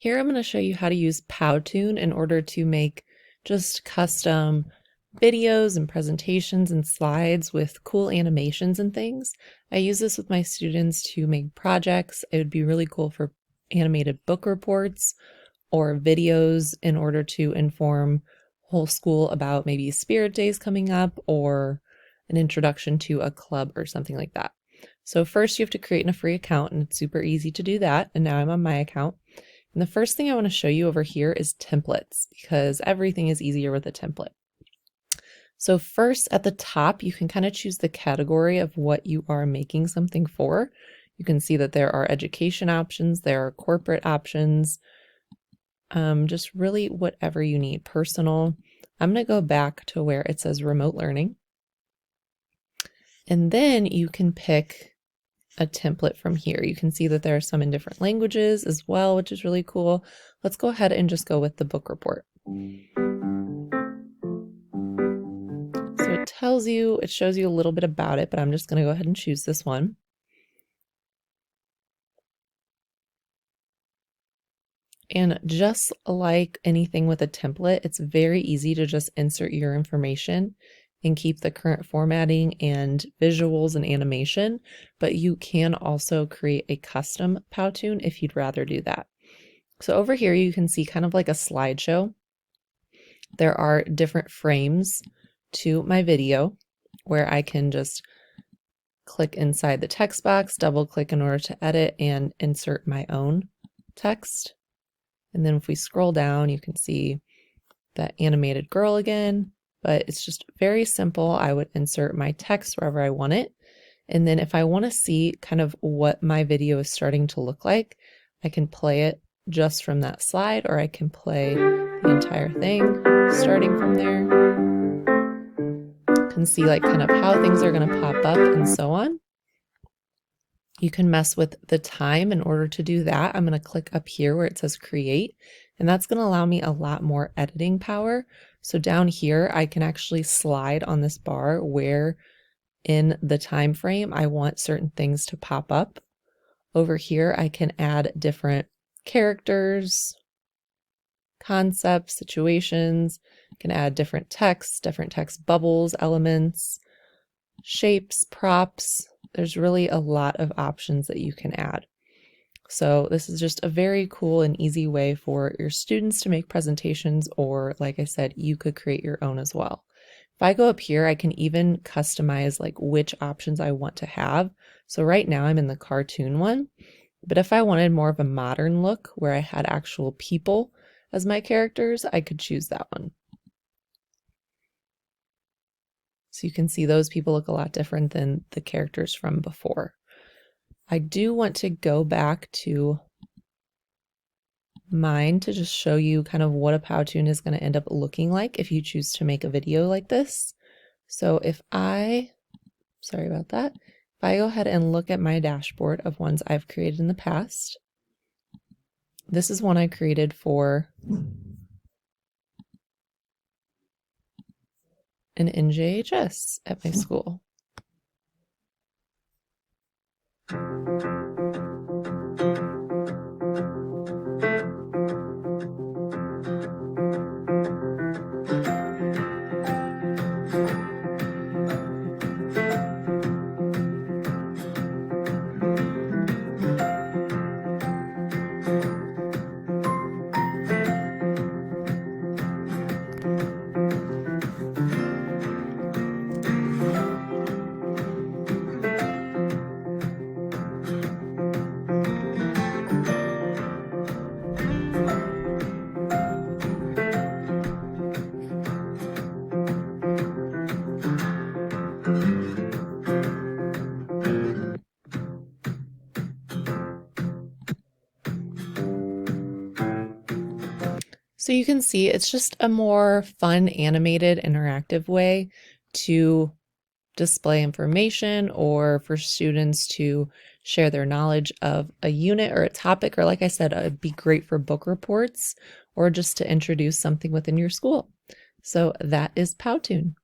Here I'm going to show you how to use Powtoon in order to make just custom videos and presentations and slides with cool animations and things. I use this with my students to make projects. It would be really cool for animated book reports or videos in order to inform whole school about maybe spirit days coming up or an introduction to a club or something like that. So first you have to create a free account, and it's super easy to do that. And now I'm on my account. And the first thing I want to show you over here is templates, because everything is easier with a template. So first at the top, you can kind of choose the category of what you are making something for. You can see that there are education options, there are corporate options, just really whatever you need. Personal. I'm going to go back to where it says remote learning. And then you can pick a template from here. You can see that there are some in different languages as well, which is really cool. Let's go ahead and just go with the book report. So it tells you, it shows you a little bit about it, but I'm just going to go ahead and choose this one. And just like anything with a template, it's very easy to just insert your information and keep the current formatting and visuals and animation, but you can also create a custom Powtoon if you'd rather do that. So over here you can see kind of like a slideshow. There are different frames to my video where I can just click inside the text box, double click in order to edit and insert my own text. And then if we scroll down, you can see that animated girl again, but it's just very simple. I would insert my text wherever I want it. And then if I want to see kind of what my video is starting to look like, I can play it just from that slide, or I can play the entire thing starting from there. You can see like kind of how things are going to pop up and so on. You can mess with the time in order to do that. I'm going to click up here where it says create, and that's going to allow me a lot more editing power. So down here, I can actually slide on this bar where in the time frame I want certain things to pop up. Over here, I can add different characters, concepts, situations. I can add different text bubbles, elements, shapes, props. There's really a lot of options that you can add. So this is just a very cool and easy way for your students to make presentations, or like I said, you could create your own as well. If I go up here, I can even customize like which options I want to have. So right now I'm in the cartoon one, but if I wanted more of a modern look where I had actual people as my characters, I could choose that one. So you can see those people look a lot different than the characters from before. I do want to go back to mine to just show you kind of what a Powtoon is going to end up looking like if you choose to make a video like this. So if I, sorry about that, if I go ahead and look at my dashboard of ones I've created in the past, this is one I created for an NJHS at my school. So you can see it's just a more fun, animated, interactive way to display information, or for students to share their knowledge of a unit or a topic, or like I said, it'd be great for book reports or just to introduce something within your school. So that is Powtoon.